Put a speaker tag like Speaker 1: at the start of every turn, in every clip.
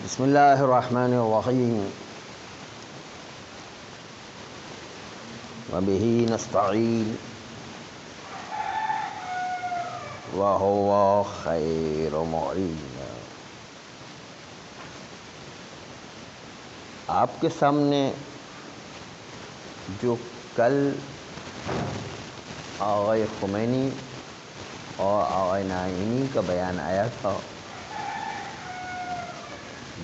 Speaker 1: بسم اللہ الرحمن الرحیم وبہ نستعین وہو خیر معین۔ آپ کے سامنے جو کل آقا خمینی اور آقا نعیمی کا بیان آیا تھا،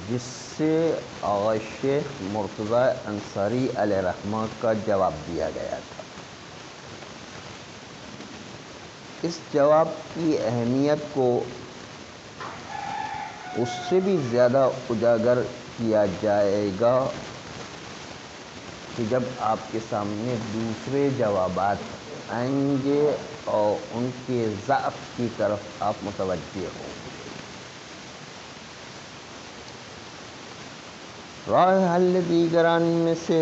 Speaker 1: جس سے آقا شیخ مرتضیٰ انصاری علیہ رحمہ کا جواب دیا گیا تھا، اس جواب کی اہمیت کو اس سے بھی زیادہ اجاگر کیا جائے گا کہ جب آپ کے سامنے دوسرے جوابات آئیں گے اور ان کے ضعف کی طرف آپ متوجہ ہوں۔ راہ حل دیگران میں سے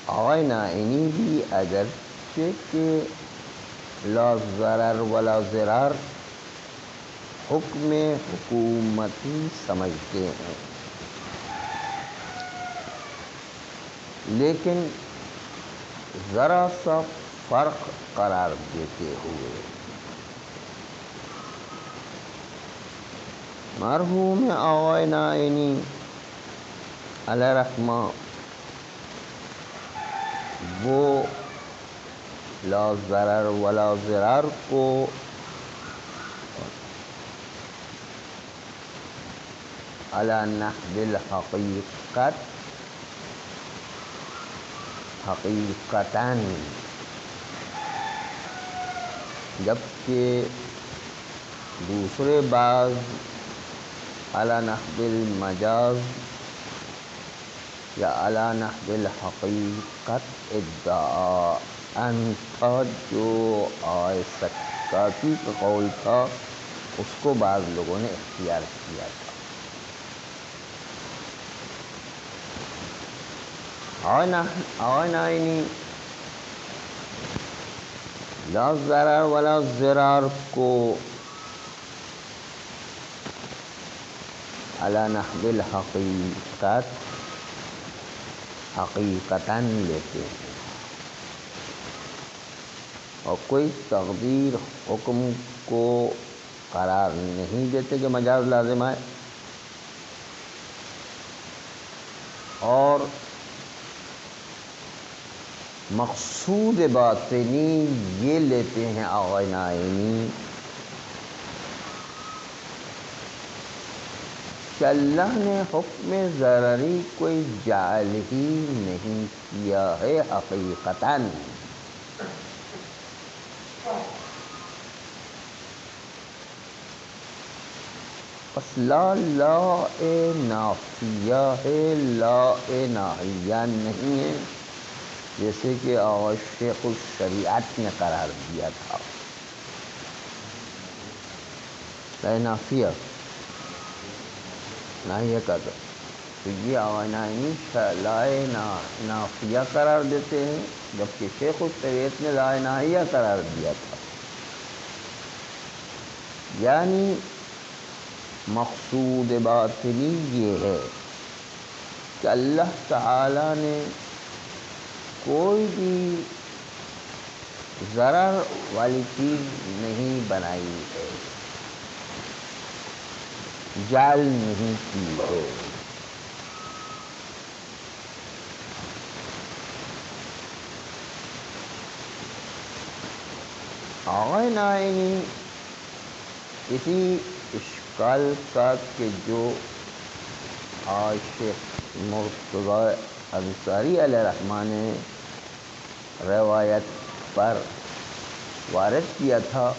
Speaker 1: آقا نعیمی بھی اگرچہ کہ لا ضرر ولا ضرار حکم حکومتی سمجھتے ہیں، لیکن ذرا سا فرق قرار دیتے ہوئے مرحوم آقا نعیمی علیہ رحمہ وہ لا ضرر ولا ضرار کو علی نحو الحقیقت حقیقتاً، جبکہ دوسرے بعض علی نحو المجاز یا علی نحو الحقیقت ادعاءً تھا، جو سکاتی کا قول تھا، اس کو بعض لوگوں نے اختیار کیا تھا۔ آقا نعیمی لا ضرر ولا ضرار کو علی نحو الحقیقت حقیقتاً لیتے ہیں اور کوئی تقدیر حکم کو قرار نہیں دیتے کہ مجاز لازم ہے، اور مقصود باطنی یہ لیتے ہیں آقا نعیمی کہ اللہ نے حکم ضرری کوئی جعل ہی نہیں کیا ہے حقیقتاً، بس لا نافیہ ہے، لا ناہیہ نہیں ہے، جیسے کہ آقا شیخ الشریعت نے قرار دیا تھا۔ لا نافیہ ناہیہ کا تو یہ آقا نعیمی لا نافیہ قرار دیتے ہیں، جبکہ شیخ الشریعت نے لا ناہیہ قرار دیا تھا۔ یعنی مقصود باطنی یہ ہے کہ اللہ تعالی نے کوئی بھی ضرر والی چیز نہیں بنائی ہے، جعل نہیں کی ہے۔ آقا نعیمی اسی اشکال کا کہ جو شیخ مرتضیٰ انصاری علیہ رحمہ نے روایت پر وارد کیا تھا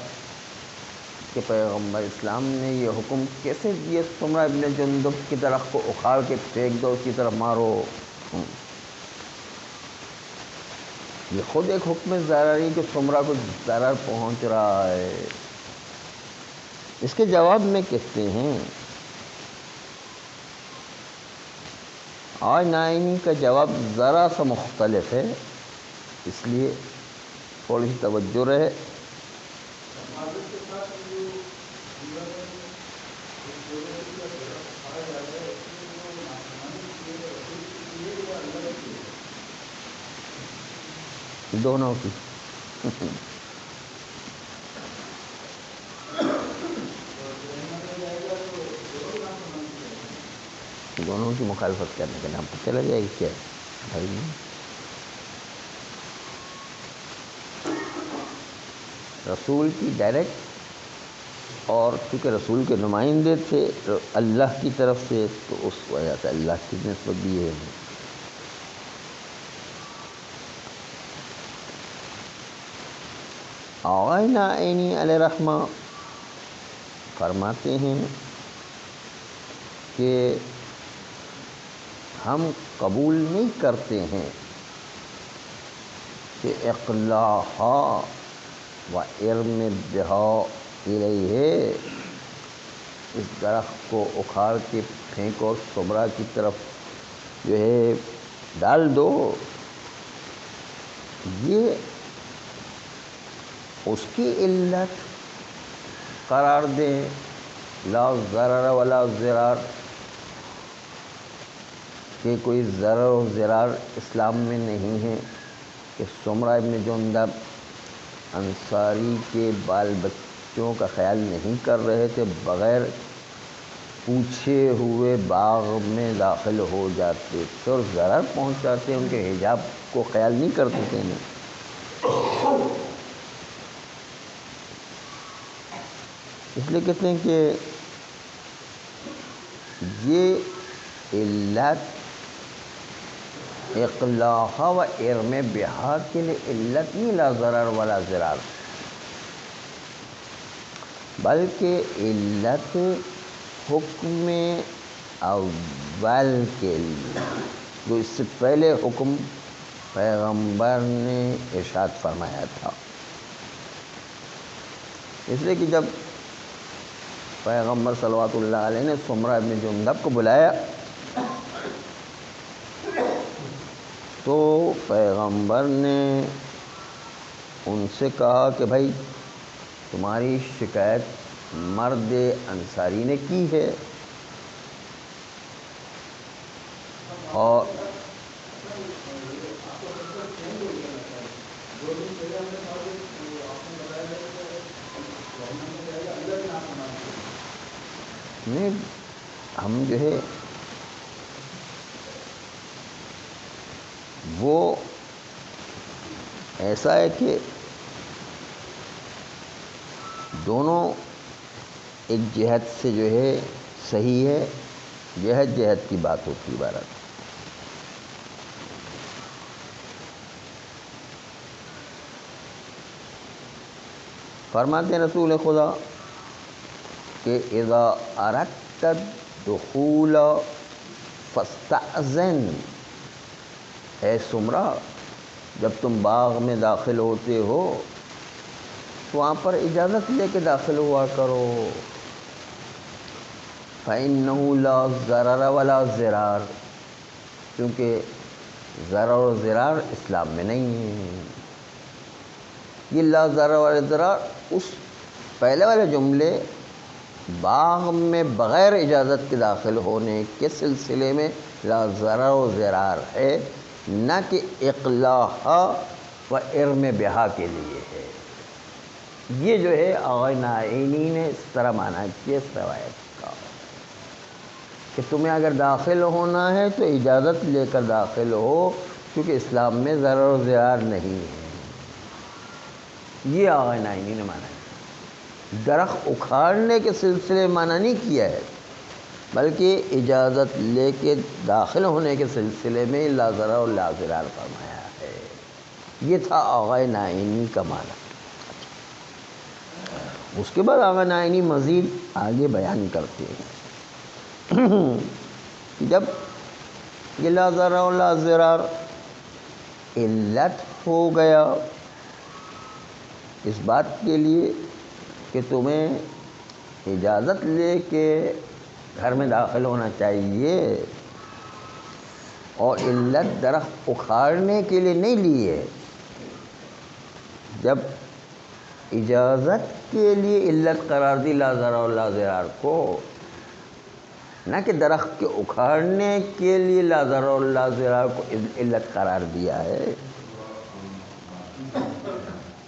Speaker 1: کہ پیغمبر اسلام نے یہ حکم کیسے دیا، سمرہ ابن جندب کی درخت کو اکھاڑ کے پھینک دو، اسی طرح مارو، یہ خود ایک حکم ضرری کہ سمرہ کو ضرر پہنچ رہا ہے۔ اس کے جواب میں کہتے ہیں، آقا نعیمی کا جواب ذرا سا مختلف ہے، اس لیے تھوڑی توجہ رہے۔ دونوں کی دونوں کی مخالفت کرنے کے نام پر چلا جائے گی کیا بھائی؟ رسول کی ڈائریکٹ، اور چونکہ رسول کے نمائندے تھے اللہ کی طرف سے، تو اس وجہ سے اللہ کی نسبت بھی ہے۔ آغا نعینی علیہ رحمہ فرماتے ہیں کہ ہم قبول نہیں کرتے ہیں کہ اقلاعہا و ارم بہا الیہ، اس درخت کو اکھاڑ کے پھینکو، سمرا کی طرف جو ہے ڈال دو، یہ اس کی علت قرار دیں، لا ضرر ولا ضرار، کہ کوئی ضرر و ضرار اسلام میں نہیں ہے، کہ سمرہ ابن جندب انصاری کے بال بچوں کا خیال نہیں کر رہے تھے، بغیر پوچھے ہوئے باغ میں داخل ہو جاتے تھے اور ضرر پہنچاتے، ان کے حجاب کو خیال نہیں کرتے تھے نا۔ اس لیے کہتے ہیں کہ یہ علت اقلاعہا و ارم بہا کے لیے علت نہیں، لا ضرر ولا ضرار، بلکہ علت حکم اول کے لیے، جو اس سے پہلے حکم پیغمبر نے ارشاد فرمایا تھا۔ اس لیے کہ جب پیغمبر صلوات اللہ علیہ نے سمرہ ابن جندب کو بلایا تو پیغمبر نے ان سے کہا کہ بھائی تمہاری شکایت مرد انصاری نے کی ہے، اور نہیں، ہم جو ہے وہ ایسا ہے کہ دونوں ایک جہت سے جو ہے صحیح ہے، جہت جہت کی بات ہوتی عبارت۔ فرماتے ہیں رسول خدا کہ اذا اردت الدخول فاستأذن، اے سمرہ جب تم باغ میں داخل ہوتے ہو تو وہاں پر اجازت لے کے داخل ہوا کرو، فإنه لا ضرر ولا ضرار، کیونکہ ضرر و ضرار اسلام میں نہیں ہے۔ یہ لا ضرر ولا ضرار اس پہلے والے جملے باغ میں بغیر اجازت کے داخل ہونے کے سلسلے میں لا ضرر و ضرار ہے، نہ کہ اقلاعہا و ارم بہا کے لیے ہے۔ یہ جو ہے آغا نعینی نے اس طرح مانا کیا اس روایت کا کہ تمہیں اگر داخل ہونا ہے تو اجازت لے کر داخل ہو، کیونکہ اسلام میں ضرر و ضرار نہیں ہے۔ یہ آغا نعینی نے مانا ہے، درخت اکھاڑنے کے سلسلے مانا نہیں کیا ہے، بلکہ اجازت لے کے داخل ہونے کے سلسلے میں لا ضرر و لا ضرار فرمایا ہے۔ یہ تھا آغا نعینی کا معنی۔ اس کے بعد آغا نعینی مزید آگے بیان کرتے ہیں کہ جب یہ لا ضرر و لا ضرار علت ہو گیا اس بات کے لیے کہ تمہیں اجازت لے کے گھر میں داخل ہونا چاہیے، اور علت درخت اکھاڑنے کے لیے نہیں لی ہے، جب اجازت کے لیے علت قرار دی لا ضرر و لا ضرار کو، نہ کہ درخت کے اکھاڑنے کے لیے لا ضرر لا ضرار کو علت قرار دیا ہے.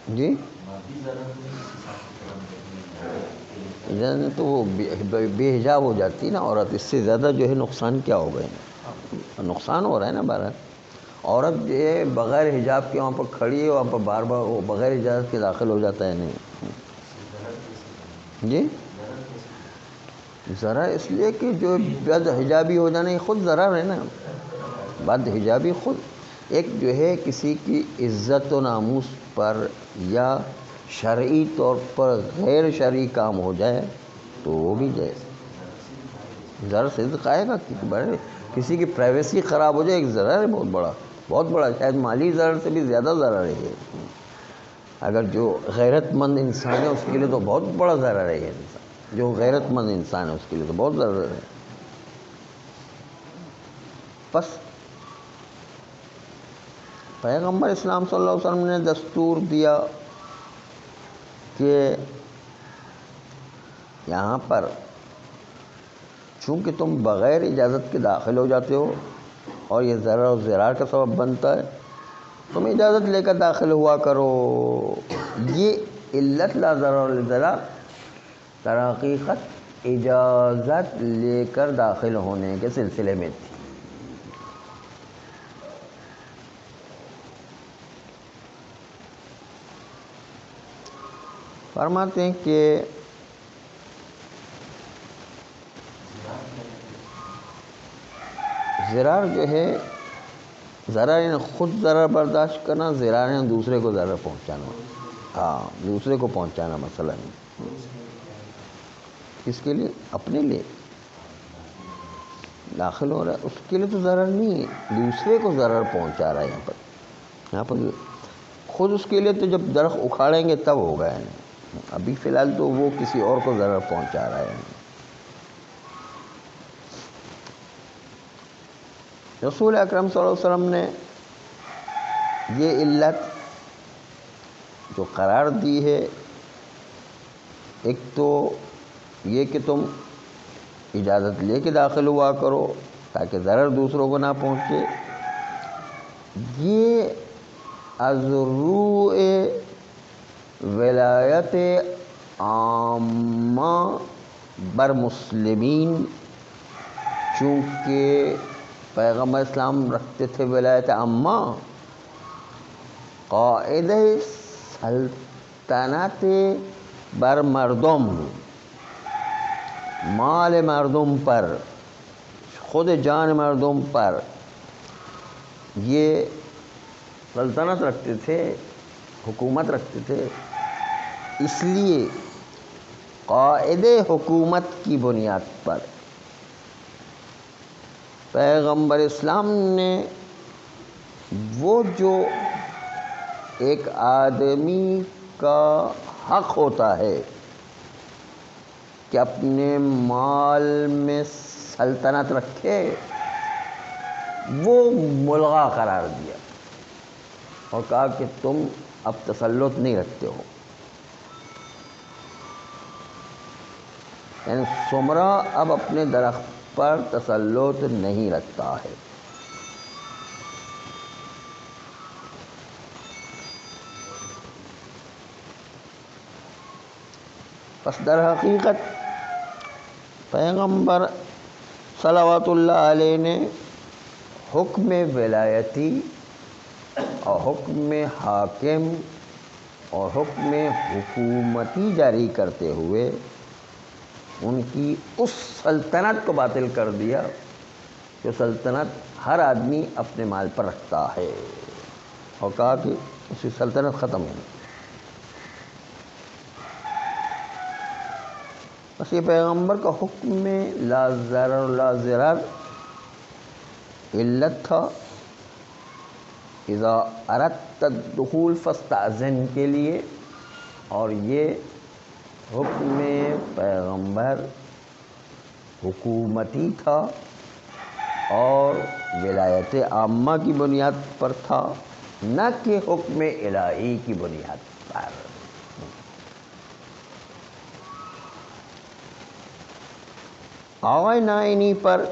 Speaker 1: جی تو وہ بے حجاب ہو جاتی ہے نا عورت. اس سے زیادہ جو ہے نقصان کیا ہو گئے؟ نقصان ہو رہا ہے نا. بہرحال عورت جو ہے بغیر حجاب کے وہاں پر کھڑی ہے, وہاں پر بار بار وہ بغیر اجازت کے داخل ہو جاتا ہے. نہیں جی ذرا اس لیے کہ جو بد حجابی ہو جانا یہ خود ضرر ہے نا. بد حجابی خود ایک جو ہے کسی کی عزت و ناموس پر یا شرعی طور پر غیر شرعی کام ہو جائے تو وہ بھی جائے. ضرر صدق آئے گا کہ بڑے کسی کی پرائیویسی خراب ہو جائے, ایک ضرر ہے بہت بڑا, شاید مالی ضرر سے بھی زیادہ ضرر ہے یہ. اگر جو غیرت مند انسان ہے اس کے لیے تو بہت بڑا ضرر ہے یہ انسان. جو غیرت مند انسان ہے اس کے لیے تو بہت ضرر ہے. بس پیغمبر اسلام صلی اللہ علیہ وسلم نے دستور دیا کہ یہاں پر چونکہ تم بغیر اجازت کے داخل ہو جاتے ہو اور یہ ضرر و ضرار کا سبب بنتا ہے, تم اجازت لے کر داخل ہوا کرو. یہ علت لا ضرر ولا ضرار در حقیقت اجازت لے کر داخل ہونے کے سلسلے میں تھی. فرماتے ہیں کہ ضرار جو ہے ضرر خود ضرر برداشت کرنا, ضرار ہے دوسرے کو ضرر پہنچانا. ہاں دوسرے کو پہنچانا مثلا کس کے لیے؟ اپنے لیے داخل ہو رہا ہے اس کے لیے تو ضرر نہیں ہے, دوسرے کو ضرر پہنچا رہا ہے. یہاں پر خود اس کے لیے تو جب درخت اکھاڑیں گے تب ہوگا. ابھی فی الحال تو وہ کسی اور کو ضرر پہنچا رہا ہے. رسول اکرم صلی اللہ علیہ وسلم نے یہ علت جو قرار دی ہے, ایک تو یہ کہ تم اجازت لے کے داخل ہوا کرو تاکہ ضرر دوسروں کو نہ پہنچے. یہ از روء ولایت عامہ بر مسلمین, چونکہ پیغمبر اسلام رکھتے تھے ولایت عامہ, قاعدہ سلطنت بر مردم, مال مردم پر, خود جان مردم پر یہ سلطنت رکھتے تھے, حکومت رکھتے تھے. اس لیے قاعدے حکومت کی بنیاد پر پیغمبر اسلام نے وہ جو ایک آدمی کا حق ہوتا ہے کہ اپنے مال میں سلطنت رکھے, وہ ملغا قرار دیا اور کہا کہ تم اب تسلط نہیں رکھتے ہو. یعنی سمرا اب اپنے درخت پر تسلط نہیں رکھتا ہے. پس در حقیقت پیغمبر صلوات اللہ علیہ نے حکم ولایتی اور حکم حاکم اور حکم حکومتی جاری کرتے ہوئے ان کی اس سلطنت کو باطل کر دیا جو سلطنت ہر آدمی اپنے مال پر رکھتا ہے, اور کہا کہ اس کی سلطنت ختم ہے. بس یہ پیغمبر کا حکم میں لا ضرر لا ضرار علت تھا. اذا اردت الدخول فاستأذن کے لیے, اور یہ حکم پیغمبر حکومتی تھا اور ولایت عامہ کی بنیاد پر تھا, نہ کہ حکم الہی کی بنیاد پر. آغا نائینی پر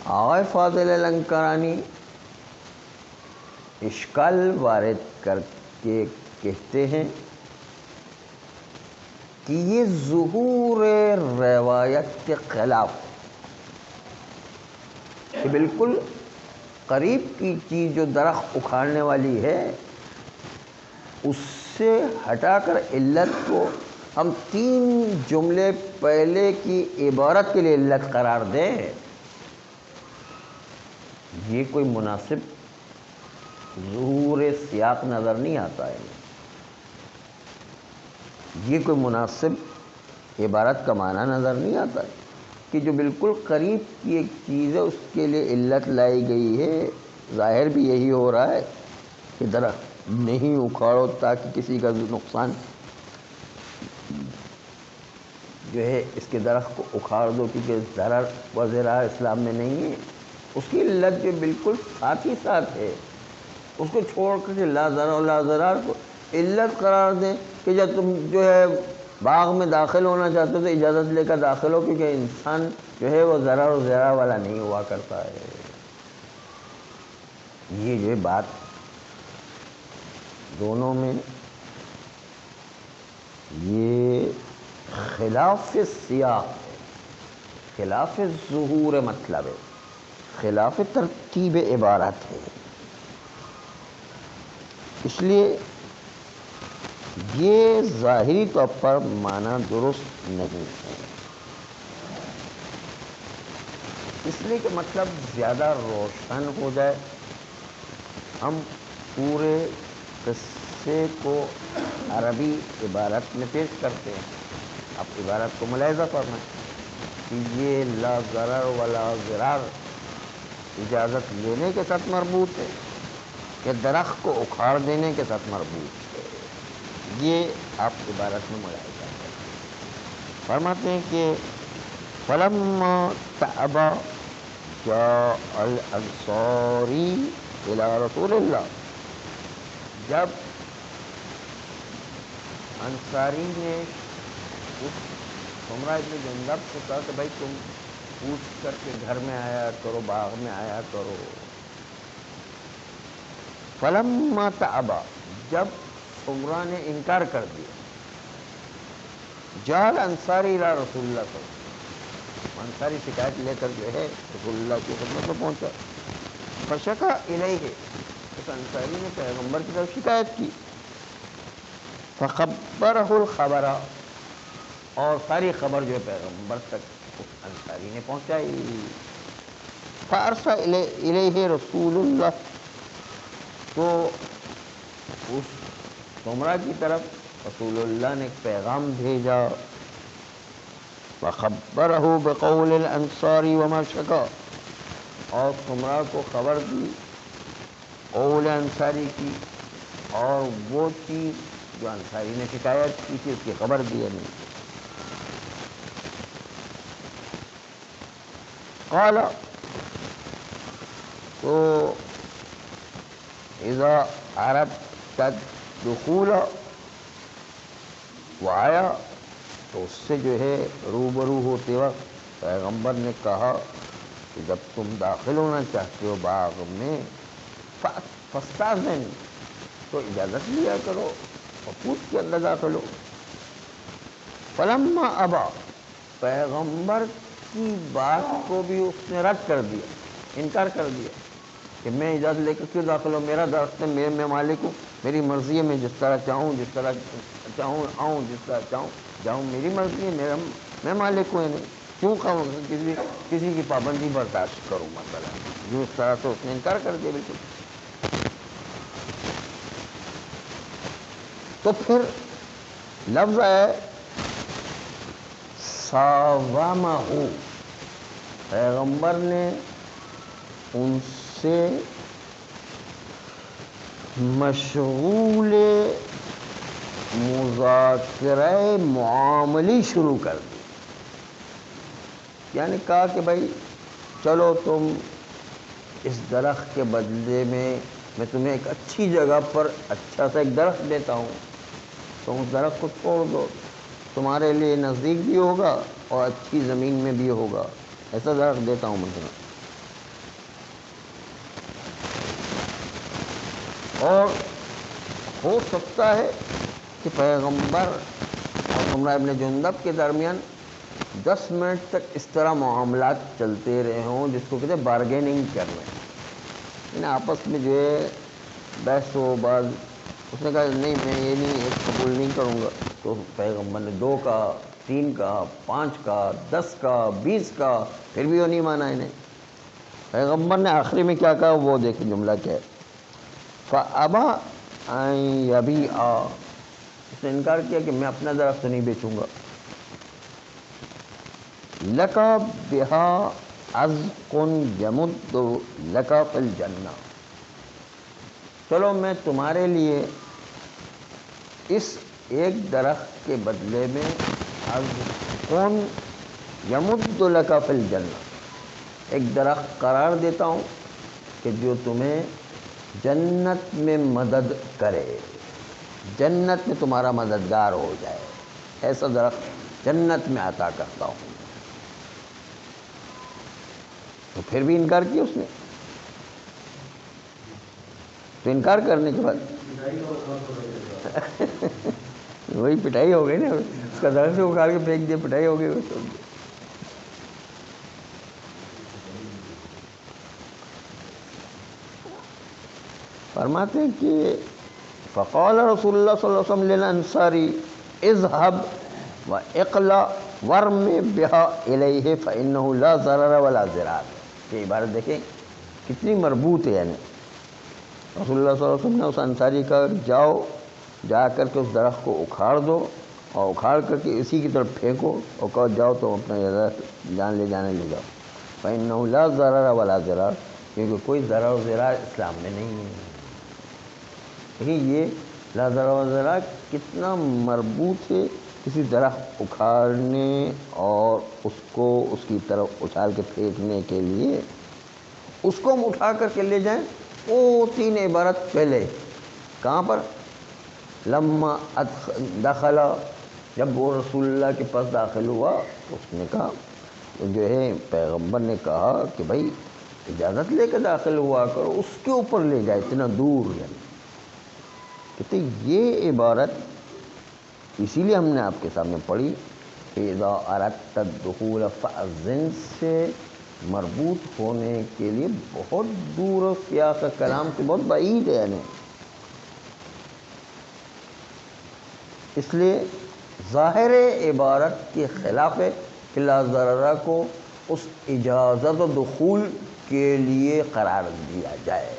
Speaker 1: آغا فاضل لنکرانی اشکال وارد کر کے کہتے ہیں کہ یہ ظہور روایت کے خلاف کہ بالکل قریب کی چیز جو درخت اکھاڑنے والی ہے اس سے ہٹا کر علت کو ہم 3 جملے پہلے کی عبارت کے لیے علت قرار دیں، یہ کوئی مناسب ظہور سیاق نظر نہیں آتا ہے، یہ کوئی مناسب عبارت کا معنی نظر نہیں آتا ہے کہ جو بالکل قریب کی ایک چیز ہے اس کے لیے علت لائی گئی ہے۔ ظاہر بھی یہی ہو رہا ہے کہ درخت نہیں اکھاڑو تاکہ کسی کا نقصان جو ہے اس کے درخت کو اکھاڑ دو کیونکہ ضرر و ضرار اسلام میں نہیں ہے، اس کی علت جو بالکل ساتھ ہی ساتھ ہے اس کو چھوڑ کر لا ضرر و لا ضرار کو علت قرار دیں کہ جب تم جو ہے باغ میں داخل ہونا چاہتے ہو تو اجازت لے کر داخل ہو، کیونکہ انسان جو ہے وہ ضرر و ضرار والا نہیں ہوا کرتا ہے۔ یہ جو ہے بات دونوں میں یہ خلاف سیاق ہے، خلاف ظہور مطلب ہے، خلاف ترتیب عبارت ہے، اس لیے یہ ظاہری طور پر معنی درست نہیں ہے، اس لیے کہ مطلب زیادہ روشن ہو جائے ہم پورے قصے کو عربی عبارت میں پیش کرتے ہیں۔ اب عبارت کو ملاحظہ کرنا کہ یہ لا ضرر ولا ضرار اجازت لینے کے ساتھ مربوط ہے کہ درخت کو اکھاڑ دینے کے ساتھ مربوط ہے، یہ آپ عبارت میں ملاحظہ کریں۔ فرماتے ہیں کہ فلما تعبا جاء الانصاری الى رسول اللہ، جب انصاری نے اس سمرہ ابن جندب سے کہا کہ بھائی تم پوچھ کر کے گھر میں آیا کرو، باغ میں آیا کرو، فلما تعبا، جب سمرہ نے انکار کر دیا، جاء الانصاری الى رسول اللہ صلی اللہ علیہ وسلم، انصاری شکایت لے کر جو ہے رسول اللہ کی خدمت میں پہنچا، فشکا الیہ، اس انصاری نے پیغمبر کی طرف شکایت کی، فخبرہ الخبر، اور ساری خبر جو ہے پیغمبر تک اس انصاری نے پہنچائی، فارسل الیہ رسول اللہ، تو اس سمرہ کی طرف رسول اللہ نے ایک پیغام بھیجا، فخبرہ بقول الانصاری وما شکا، اور سمرہ کو خبر دی قول انصاری کی اور وہ چیز جو انصاری نے شکایت کی تھی اس کی خبر دی نہیں۔ قال، تو اذا عرفت الدخول، وہ آیا تو اس سے جو ہے روبرو ہوتے وقت پیغمبر نے کہا کہ جب تم داخل ہونا چاہتے ہو باغ میں فاستاذن، تو اجازت لیا کرو اور پوچھ کے اندر داخل ہو۔ فلما ابا، پیغمبر کی بات کو بھی اس نے رد کر دیا، انکار کر دیا کہ میں اجازت لے کر کیوں داخل ہوں، میرا درخت ہے، میں مالک ہوں، میری مرضی ہے، میں جس طرح چاہوں جس طرح چاہوں آؤں، جس طرح چاہوں جاؤں، میری مرضی ہے، میں مالک ہوں، نہیں کیوں کسی کی پابندی برداشت کروں، مثلا جو اس طرح سے اس نے انکار کر دیا بالکل۔ تو پھر لفظ ہے ساوامہ، پیغمبر نے ان سے مشغول مذاکرہ معاملی شروع کر دی، یعنی کہا کہ بھائی چلو تم اس درخت کے بدلے میں تمہیں ایک اچھی جگہ پر اچھا سا ایک درخت دیتا ہوں، تم اس درخت کو چھوڑ دو، تمہارے لیے نزدیک بھی ہوگا اور اچھی زمین میں بھی ہوگا، ایسا درخت دیتا ہوں میں تمہیں۔ اور ہو سکتا ہے کہ پیغمبر اور عمرہ ابن جندب کے درمیان 10 منٹ تک اس طرح معاملات چلتے رہے ہوں، جس کو کہتے ہیں بارگیننگ کر رہے ہیں، یعنی آپس میں جو ہے بحث و باز۔ اس نے کہا نہیں میں یہ نہیں ایک قبول نہیں کروں گا، تو پیغمبر نے 2 کہا، 3 کہا، 5 کہا، 10 کہا، 20 کہا، پھر بھی وہ نہیں مانا انہیں۔ پیغمبر نے آخری میں کیا کہا وہ دیکھیں جملہ کیا ہے، فَأَبَى أَن يَبِيعَ، اس نے انکار کیا کہ میں اپنا درخت نہیں بیچوں گا۔ لَكَ بِهَا عَزْقٌ يَمُدُّ لَكَ فِي الْجَنَّةِ، چلو میں تمہارے لیے اس ایک درخت کے بدلے میں عَزْقٌ يَمُدُّ لَكَ فِي الْجَنَّةِ، ایک درخت قرار دیتا ہوں کہ جو تمہیں جنت میں مدد کرے، جنت میں تمہارا مددگار ہو جائے، ایسا درخت جنت میں عطا کرتا ہوں۔ تو پھر بھی انکار کیا اس نے، تو انکار کرنے کے بعد وہی پٹائی ہو گئی نا، اس کا درخت سے اکھاڑ کے پھینک دیا، پٹائی ہو گئی۔ فرماتے ہیں کہ فقال رسول اللہ صلی اللہ علیہ وسلم للانصاری اذهب واقلع وارمی بها الیہ فانه لا ضرر ولا ضرار۔ یہ عبارت دیکھیں کتنی مربوط ہے، یعنی رسول اللہ صلی اللہ علیہ وسلم نے اس انصاری کا جاؤ جا کر کے اس درخت کو اکھاڑ دو اور اکھاڑ کر کے اسی کی طرف پھینکو اور کہو جاؤ تو اپنا جان لے جانے لے جاؤ، فانه لا ضرر ولا ضرار، کیونکہ کوئی ضرر و ضرار اسلام میں نہیں ہے۔ دیکھیں یہ لا ضرر و ضرار کتنا مربوط ہے کسی درخت اکھاڑنے اور اس کو اس کی طرف اچھال کے پھینکنے کے لیے، اس کو ہم اٹھا کر کے لے جائیں۔ وہ 3 عبارت پہلے کہاں پر، لما دخل، جب وہ رسول اللہ کے پاس داخل ہوا تو اس نے کہا، جو ہے پیغمبر نے کہا کہ بھائی اجازت لے کے داخل ہوا کرو، اس کے اوپر لے جائے اتنا دور، یعنی کہتے یہ عبارت اسی لیے ہم نے آپ کے سامنے پڑھی کہ اذا اردت الدخول فأذن سے مربوط ہونے کے لیے بہت دور و سیاق کلام سے بہت بعید ہے، یعنی اس لیے ظاہر عبارت کے خلاف ہے کہ لا ضرر کو اس اجازت و دخول کے لیے قرار دیا جائے۔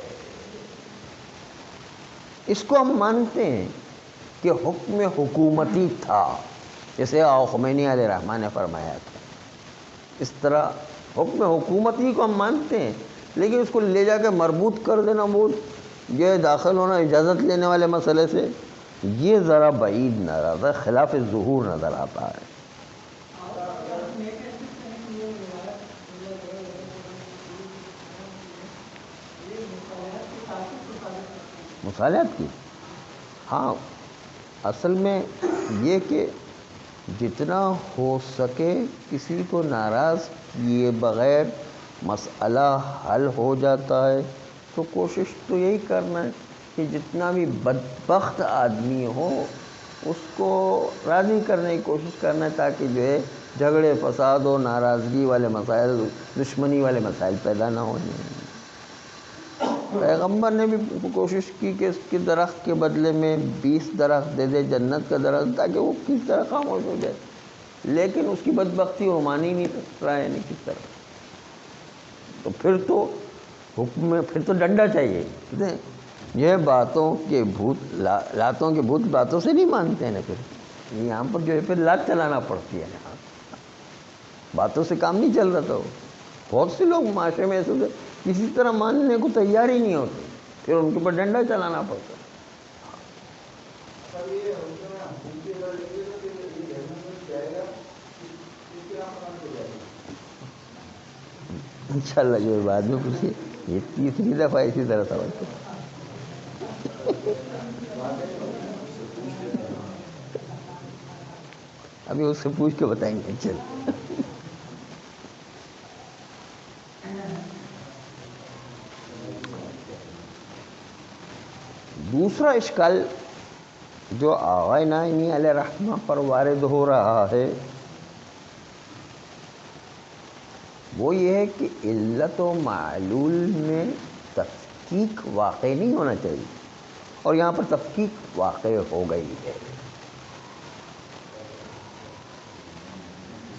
Speaker 1: اس کو ہم مانتے ہیں کہ حکم حکومتی تھا، جیسے خمینی علیہ الرحمٰن نے فرمایا تھا، اس طرح حکم حکومتی کو ہم مانتے ہیں، لیکن اس کو لے جا کے مربوط کر دینا، وہ یہ داخل ہونا اجازت لینے والے مسئلے سے، یہ ذرا بعید نظر آتا ہے، خلاف ظہور نظر آتا ہے۔ مصالحت کی، ہاں اصل میں یہ کہ جتنا ہو سکے کسی کو ناراض کیے بغیر مسئلہ حل ہو جاتا ہے، تو کوشش تو یہی کرنا ہے کہ جتنا بھی بدبخت آدمی ہو اس کو راضی کرنے کی کوشش کرنا ہے، تاکہ جو ہے جھگڑے فساد و ناراضگی والے مسائل، دشمنی والے مسائل پیدا نہ ہو جائیں۔ پیغمبر نے بھی کوشش کی کہ اس کے درخت کے بدلے میں 20 درخت دے دے، جنت کا درخت، تاکہ وہ کس طرح خاموش ہو جائے، لیکن اس کی بدبختی وہ مان ہی نہیں رہا ہے، نہیں کس طرح۔ تو پھر تو حکم میں پھر تو ڈنڈا چاہیے، یہ باتوں کے بھوت، لاتوں کے بھوت باتوں سے نہیں مانتے ہیں نا، پھر یہاں پر جو ہے پھر لات چلانا پڑتی ہے نا، باتوں سے کام نہیں چل رہا تھا۔ بہت سے لوگ معاشرے میں ایسے کسی طرح ماننے کو تیار ہی نہیں ہوتے، پھر ان کے اوپر ڈنڈا چلانا پڑتا ہے۔ انشاءاللہ جو بعد میں پوچھیے، یہ 3 دفعہ اسی طرح سوال کرتے۔ ابھی اس سے پوچھ کے بتائیں گے. چل دوسرا اشکال جو آقا نعیمی علیہ رحمہ پر وارد ہو رہا ہے وہ یہ ہے کہ علت و معلول میں تفکیک واقع نہیں ہونا چاہیے، اور یہاں پر تفکیک واقع ہو گئی ہے.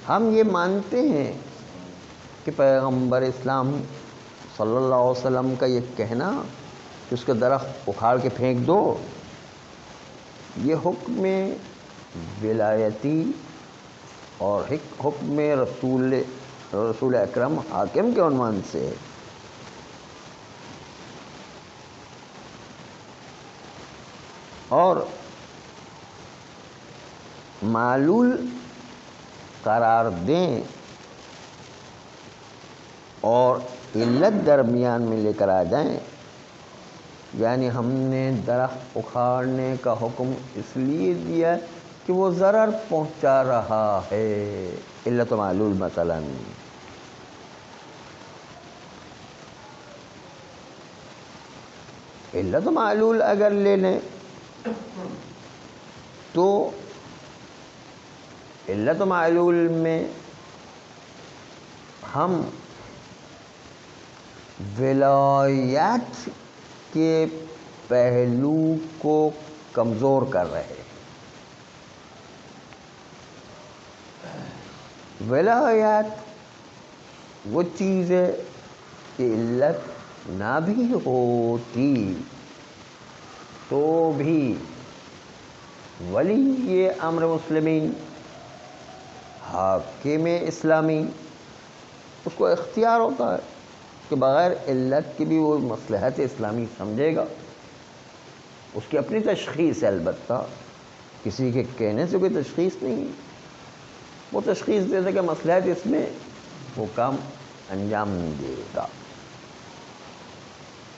Speaker 1: ہم یہ مانتے ہیں کہ پیغمبر اسلام صلی اللہ علیہ وسلم کا یہ کہنا کہ اس کا درخت اکھاڑ کے پھینک دو، یہ حکم ولایتی اور حکم رسول اکرم حاکم کے عنوان سے ہے. اور معلول قرار دیں اور علت درمیان میں لے کر آ جائیں، یعنی ہم نے درخت اکھاڑنے کا حکم اس لیے دیا کہ وہ ضرر پہنچا رہا ہے، علت و معلول مثلا. علت و معلول اگر لے لیں تو علت و معلول میں ہم ولایت کے پہلو کو کمزور کر رہے ہیں. ولایت وہ چیز ہے کہ علت نہ بھی ہوتی تو بھی ولی امر مسلمین حاکم اسلامی اس کو اختیار ہوتا ہے کہ بغیر علت کی بھی وہ مصلحت اسلامی سمجھے گا. اس کی اپنی تشخیص ہے، البتہ کسی کے کہنے سے کوئی تشخیص نہیں ہے. وہ تشخیص دے دے کہ مصلحت اس میں، وہ کام انجام دے گا.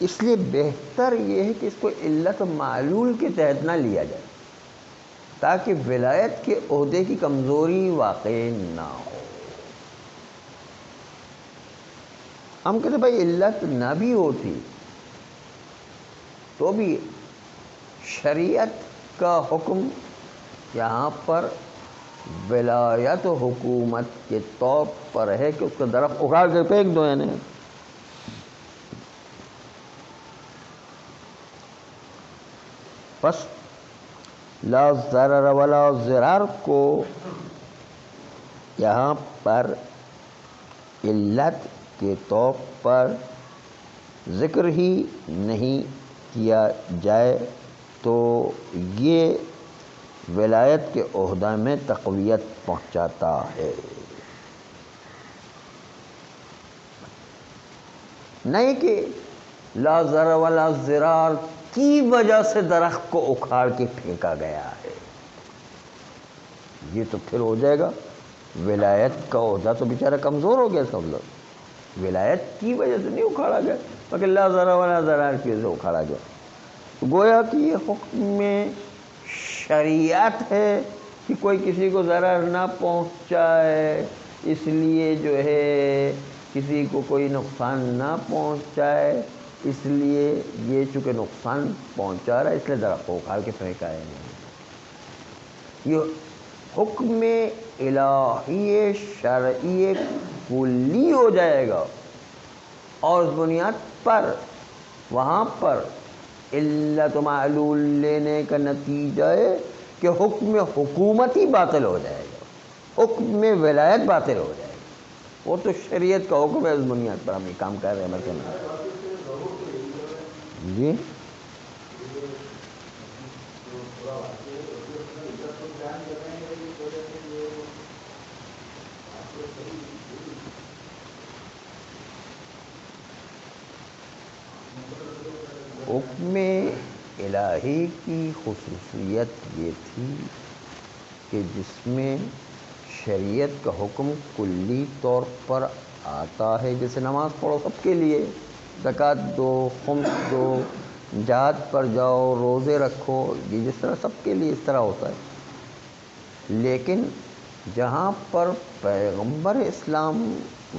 Speaker 1: اس لیے بہتر یہ ہے کہ اس کو علت معلول کے تحت نہ لیا جائے تاکہ ولایت کے عہدے کی کمزوری واقع نہ ہو. ہم کہتے بھائی علت نہ بھی ہوتی تو بھی شریعت کا حکم یہاں پر ولایت و حکومت کے طور پر ہے کہ اس کا درخت اکھاڑ کے پھینک دو. یعنی بس لا ضرر ولا ضرار کو یہاں پر علت کے طور پر ذکر ہی نہیں کیا جائے تو یہ ولایت کے عہدہ میں تقویت پہنچاتا ہے. نہیں کہ لا ضرر ولا ضرار کی وجہ سے درخت کو اکھاڑ کے پھینکا گیا ہے، یہ تو پھر ہو جائے گا ولایت کا عہدہ تو بیچارہ کمزور ہو گیا. سب لوگ ولایت کی وجہ سے نہیں اکھاڑا گیا بلکہ لا ضرر ولا ضرار کی وجہ سے اکھاڑا گیا. گویا کہ یہ حکم شریعت ہے کہ کوئی کسی کو ضرر نہ پہنچائے، اس لیے جو ہے کسی کو کوئی نقصان نہ پہنچائے، اس لیے یہ چونکہ نقصان پہنچا رہا ہے اس لیے درخت کو اکھاڑ کے پھینکا ہے. یہ حکم الہی شرعی کلی ہو جائے گا اور اس بنیاد پر وہاں پر علت و معلول لینے کا نتیجہ ہے کہ حکم حکومتی باطل ہو جائے گا، حکم ولایت باطل ہو جائے گا. وہ تو شریعت کا حکم ہے، اس بنیاد پر ہم یہ کام کر رہے ہیں. مثلا جی حکم الہی کی خصوصیت یہ تھی کہ جس میں شریعت کا حکم کلی طور پر آتا ہے، جیسے نماز پڑھو سب کے لیے، زکوٰۃ دو، خمس دو، جہاد پر جاؤ، روزے رکھو، یہ جس طرح سب کے لیے اس طرح ہوتا ہے. لیکن جہاں پر پیغمبر اسلام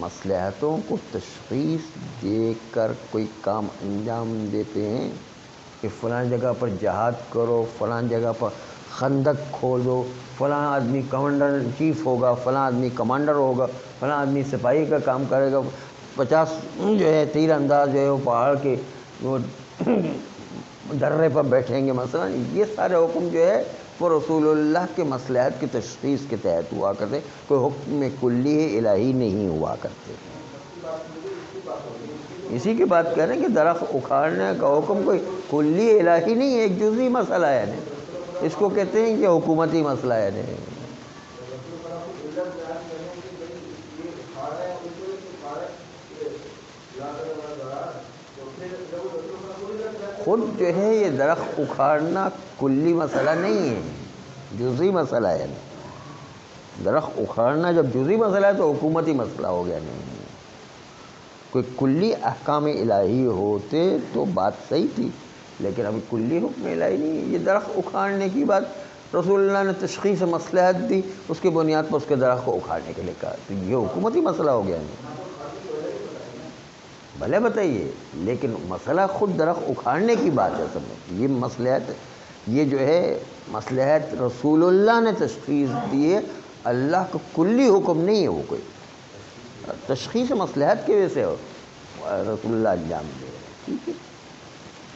Speaker 1: مصلحتوں کو تشخیص دے کر کوئی کام انجام دیتے ہیں کہ فلاں جگہ پر جہاد کرو، فلاں جگہ پر خندق کھودو، فلاں آدمی کمانڈر ان چیف ہوگا، فلاں آدمی کمانڈر ہوگا، فلاں آدمی سپاہی کا کام کرے گا، 50 جو ہے تیر انداز جو ہے وہ پہاڑ کے وہ درے پر بیٹھیں گے مثلا، یہ سارے حکم جو ہے وہ رسول اللہ کے مصلحت کی تشخیص کے تحت ہوا کرتے، کوئی حکم کلی الہی نہیں ہوا کرتے۔ اسی کی بات کہہ رہے ہیں کہ درخت اکھاڑنے کا حکم کوئی کلی الہی نہیں ہے، ایک جزئی مسئلہ ہے نہیں، اس کو کہتے ہیں کہ حکومتی مسئلہ ہے نہیں۔ خود جو ہے یہ درخت اکھاڑنا کلی مسئلہ نہیں ہے، جزئی مسئلہ ہے۔ درخت اکھاڑنا جب جزئی مسئلہ ہے تو حکومتی مسئلہ ہو گیا نہیں۔ کوئی کلی احکام الہی ہوتے تو بات صحیح تھی، لیکن ابھی کلی حکم الہی نہیں ہے۔ یہ درخت اکھاڑنے کی بات رسول اللہ نے تشخیص مصلحت دی، اس کی بنیاد پر اس کے درخت کو اکھاڑنے کے لیے کہا، تو یہ حکومتی مسئلہ ہو گیا نہیں۔ بھلے بتائیے، لیکن مسئلہ خود درخت اکھاڑنے کی بات ہے، سب یہ مصلحت، یہ جو ہے مصلحت رسول اللہ نے تشخیص دی ہے، اللہ کا کلی حکم نہیں ہے، وہ کوئی تشخیص مصلحت کی وجہ سے رسول اللہ انجام دے رہے ہیں، ٹھیک ہے۔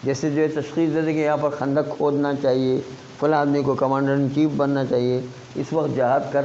Speaker 1: جیسے جو ہے تشخیص دے دیں کہ یہاں پر خندق کھودنا چاہیے، فلاں آدمی کو کمانڈر ان چیف بننا چاہیے، اس وقت جہاد کر